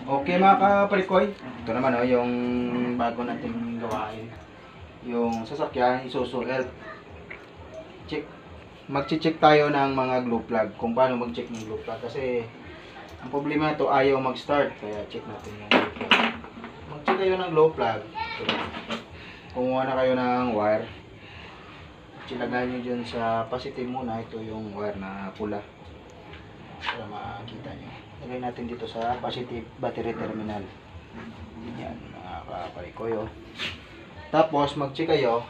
Okay mga kapalikoy, ito naman yung bago nating gawain. Yung sasakyan, Isuzu Elf. Mag-check tayo ng mga glue plug, kung paano mag-check ng glue plug. Kasi ang problema ito, ayaw mag-start. Kaya check natin yung glue plug. Mag-check kayo ng glue plug. Kumuha na kayo ng wire. Ilagay nyo dyan sa positive muna. Ito yung wire na pula, para makikita nyo. Lagay natin dito sa positive battery terminal. Yan mga kapalikoy. Tapos mag-check kayo.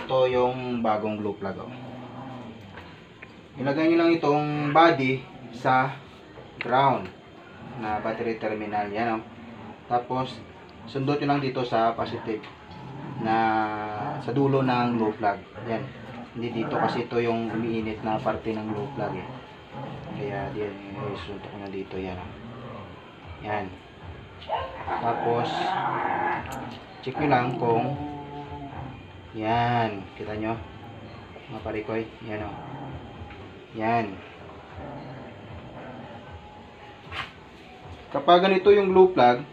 Ito yung bagong glue plug. Ilagay nyo lang itong body sa ground na battery terminal. Yan. Tapos sundot nyo lang dito sa positive na sa dulo ng glue plug. Yan. Hindi dito kasi ito yung umiinit na parte ng glue plug eh. Kaya diyan isunod ko na dito. Yan. Yan. Tapos check nyo lang kung yan. Kita nyo mga parikoy. Yan o. Yan. Kapag ganito yung glue plug,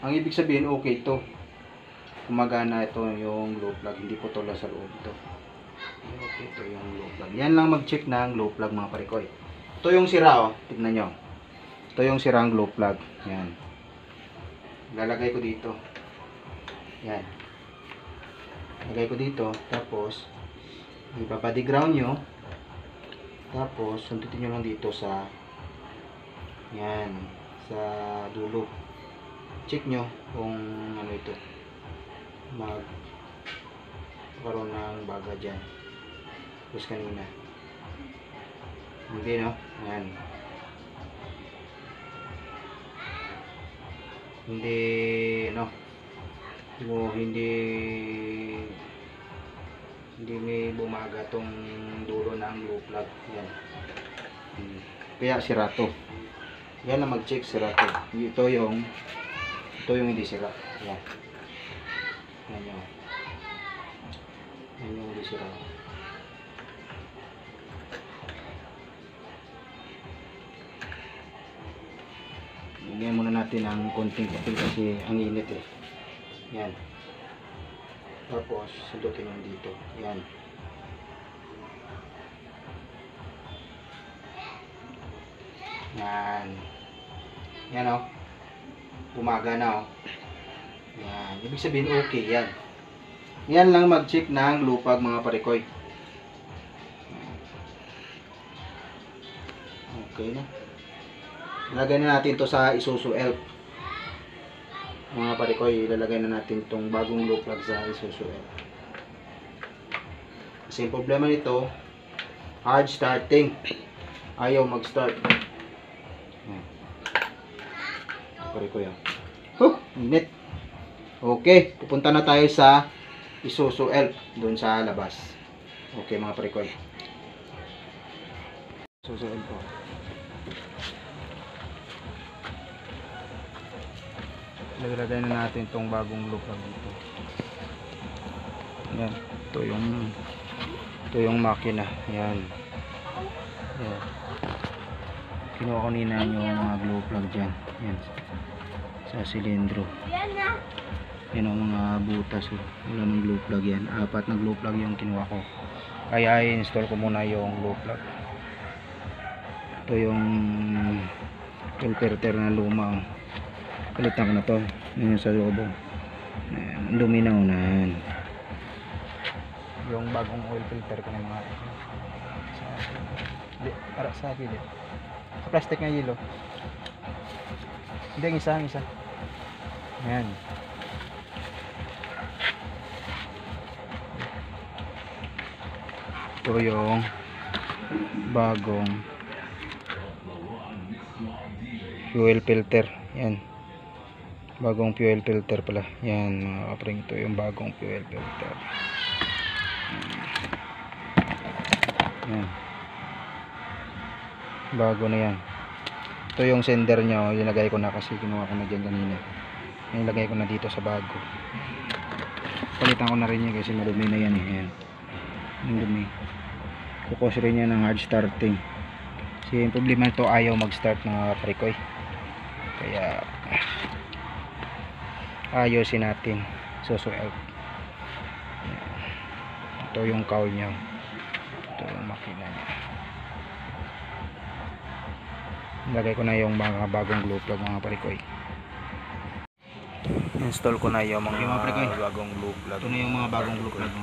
ang ibig sabihin okay ito. Gumagana ito yung glue plug. Hindi po tula sa loob ito. Okay ito yung glue plug. Yan lang mag-check ng glue plug mga parikoy. Ito yung sira o. Tignan nyo. Ito yung sirang glue plug. Yan. Lalagay ko dito. Yan. Lagay ko dito. Tapos ipapadi ground nyo. Tapos sundutin nyo lang dito sa yan. Sa dulo. Check nyo kung ano ito. Magkaroon ng baga dyan. Tapos kanina. Hindi no? Yan. Hindi no? Hindi may bumaga tong dulo ng glue plug. Yan. Kaya sira to. Yan na mag-check, sira to. Ito yung hindi sira. Yan. Yan yung hindi sira. Lagyan muna natin ang konting kapil kasi ang init eh. Yan. Tapos sundutin yung dito. Yan. Yan. Yan o. Bumaga na o. Yan. Ibig sabihin okay yan. Yan lang mag-check ng glue plug mga parikoy. Okay na. Ilagay na natin to sa Isuzu Elf. Mga parikoy, ilalagay na natin tong bagong glue plug sa Isuzu Elf. Kasi yung problema nito, hard starting. Ayaw mag-start. Parikoy yan. Init. Okay, pupunta na tayo sa Isuzu Elf doon sa labas. Okay mga parikoy. Isuzu Elf po. Lagay na natin itong bagong glue plug dito. Yan. Ito yung makina. Yan. Yan. Kinuha ko nina yung mga glue plug dyan. Yan. Sa silindro. Yan ang mga butas. Wala ng glue plug yan. 4 na glue plug yung kinuha ko. Kaya i-install ko muna yung glue plug. Ito yung filter na luma. Palitan ko na to. Yan sa loob. Luminaw na. Yung bagong oil filter ko na mga para sa gilid. Sa plastic na yelo. Hindi, ang isa. Yan. Ito yung bagong fuel filter. Yan. Bagong fuel filter pala. Yan mga kapring, ito yung bagong fuel filter. Yan. Bago na yan. Ito yung sender nya. Ilagay ko na kasi kinuha ko na dyan kanina. Ilagay ko na dito sa bago. Palitan ko na rin yan kasi marumi na yan eh. Yan. Yung dumi. Focus rin yan ng hard starting. Kasi yung problema nito, ayaw mag start mga parikoy. Kaya ayusin natin. Susuot. Ito yung cowl niya. Ito yung makina niya. Lagay ko na yung mga bagong glue plug mga parikoy. Install ko na yung mga bagong glue plug. Ito na yung mga bagong glue plug.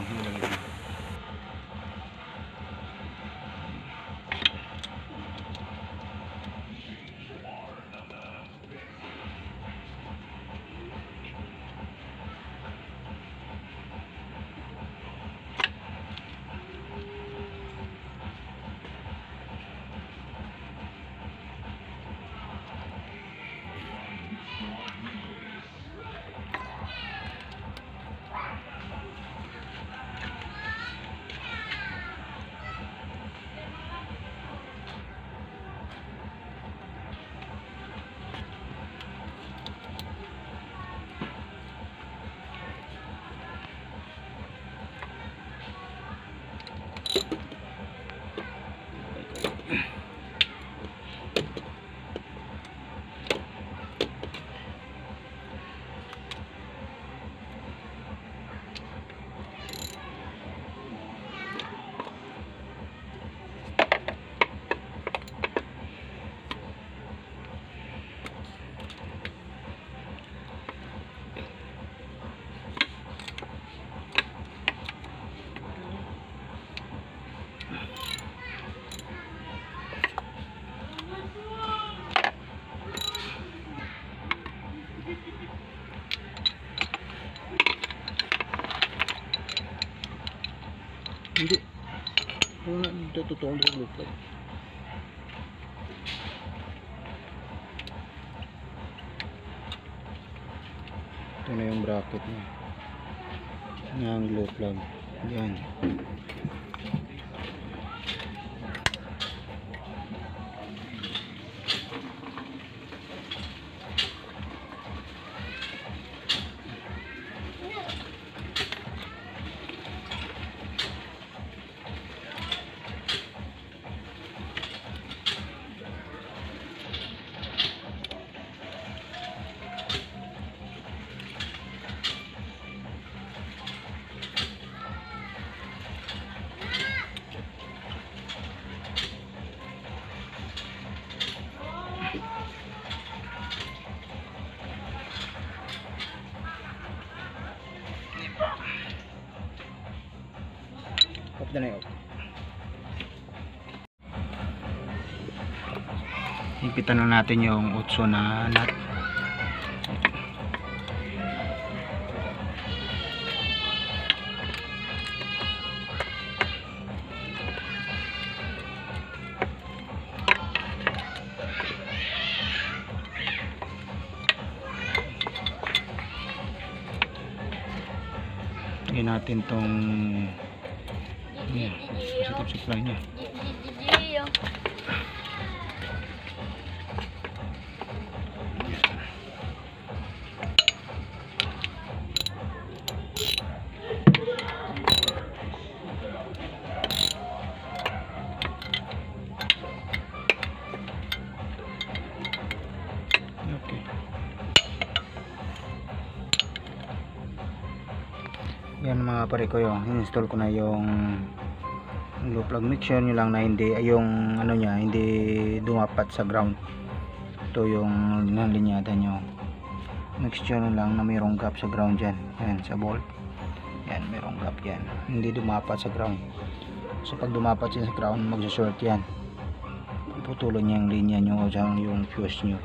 Hindi. Ito totoo yung glue plug. Ito na yung bracket niya. Yung glue plug. Yan. Off na yun. Ipitan na natin yung 8 na nut. Lagyan natin tong positive supply niya. Okay. Yan mga pare ko, yung install ko na yung glue plug. Make sure nyo lang na hindi yung ano nya hindi dumapat sa ground. Ito yung linyada nyo. Make sure nyo lang na mayroong gap sa ground dyan. Yan sa bolt. Yan mayroong gap yan. Hindi dumapat sa ground. So pag dumapat yan sa ground, magsa-short yan. Putulon niya yung linya nyo o yung fuse nyo.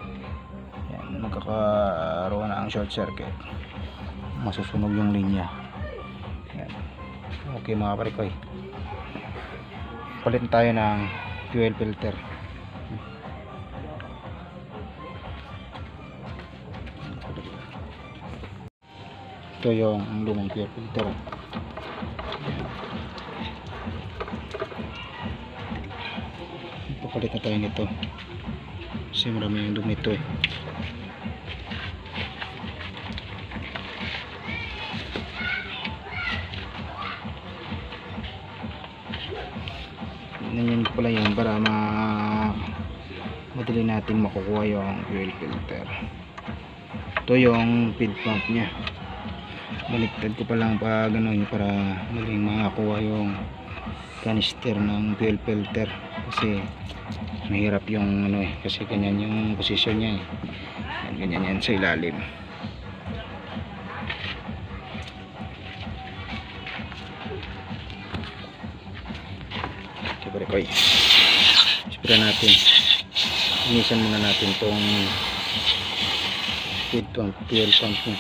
Yan, magkakaroon na ang short circuit. Masusunog yung linya. Yan. Okay mga pare ko, palit tayo ng fuel filter. Ito yung lumang fuel filter. Papalit na tayo nito kasi marami yung dumi ito Ganyan pala yan para madali natin makukuha yung fuel filter. Ito yung feed pump nya. Baliktad ko pa lang pa gano'n para madaling makakuha yung canister ng fuel filter, kasi mahirap yung ano kasi ganyan yung posisyon nya ganyan yan sa ilalim. Koy, spray natin. Inisan muna natin tong feed pump, fuel pump nya.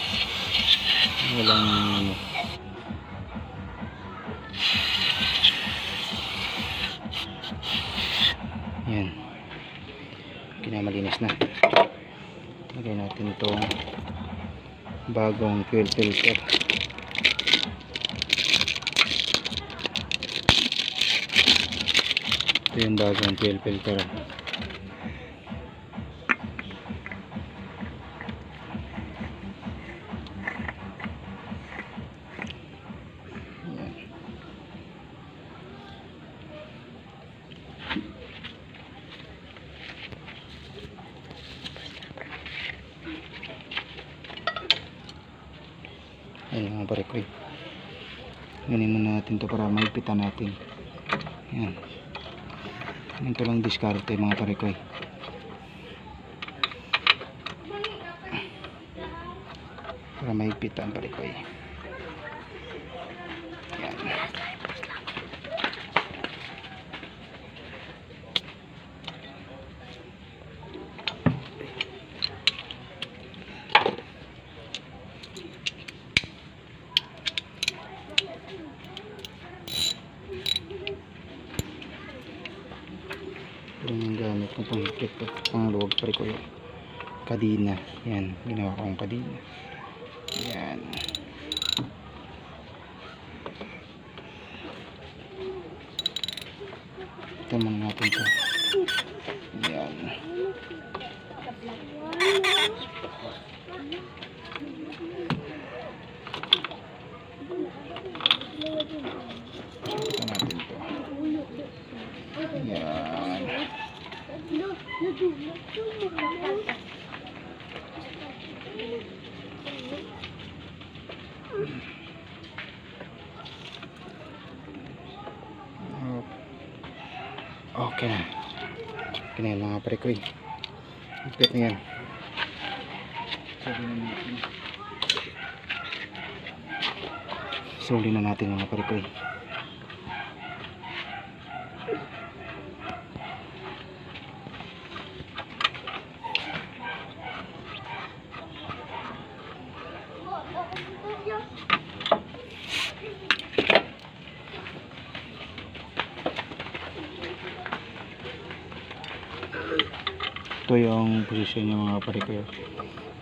Walang ano. Yan. Kinamalinis na. Lagay natin tong bagong fuel filter. Ito yung bagong fuel filter. Ayan mga pare ko. Ganin muna natin to para maipitan natin. Ayan. Ito lang diskarte mga pare ko. Para maipitan pare ko. Ayan. Yung gamit ko pang higpit pang luwag pare ko yung kadina. Yan, ginawa ko ang kadina. Yan. Tamang natin ito. Yan. Ito natin ito. Yan. Okay na. Kinain mga pare ko. Ipit na yan. Suli na natin mga pare ko. Ito yung posisyon niya mga pare ko.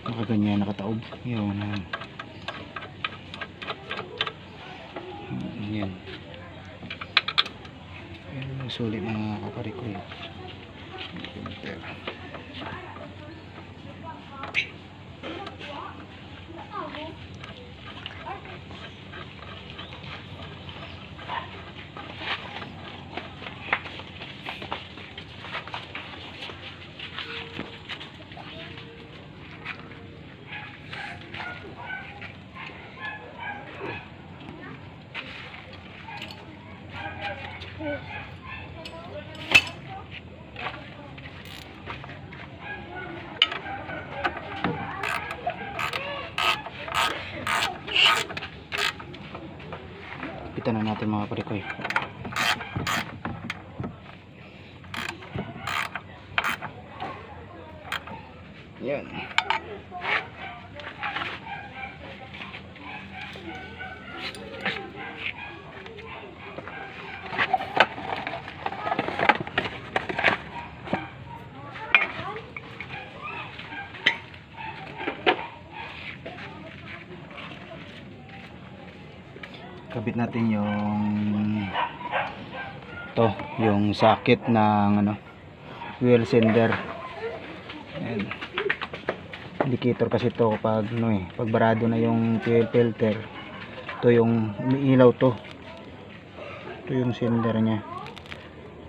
Nakaganyan, nakataob. Yun. Yan. Yan. Sulit mga kapare ko. Pitan na natin mga pare ko. Yan. Kabit natin yung yung socket ng fuel sender. Ayan. Indicator kasi to kapag pag barado na yung fuel filter, ito yung umiilaw to. Ito yung sender nya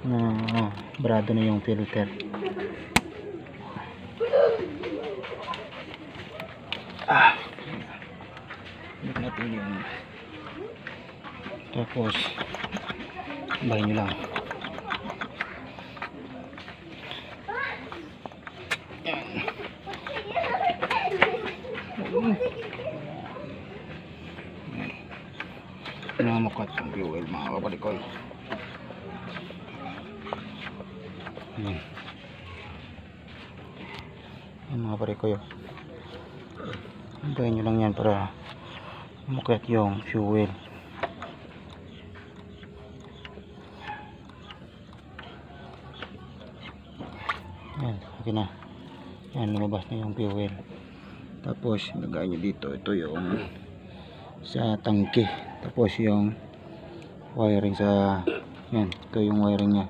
na barado na yung filter. Balik natin yung tapos bahin nyo lang. Yan. Namakat yung fuel mga kaparikoy. Yan. Yan mga parikoy. Bahin nyo lang yan para makat yung fuel. Yan, okay na. Yan, lumabas na yung fuel. Tapos, lagay nyo dito. Ito yung sa tangke. Tapos yung wiring sa, yan, ito yung wiring nya.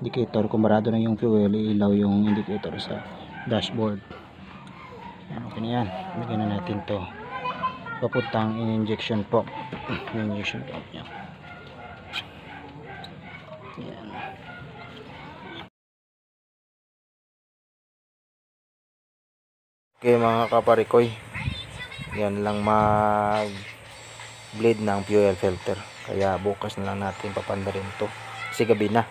Indicator, kung barado na yung fuel, ilaw yung indicator sa dashboard. Yan, okay na yan. Bigyan na natin to papuntang injection pump. Injection pump nya. Yan. Okay mga kaparikoy, yan lang mag bleed ng fuel filter, kaya bukas na lang natin papandarin to kasi gabi na.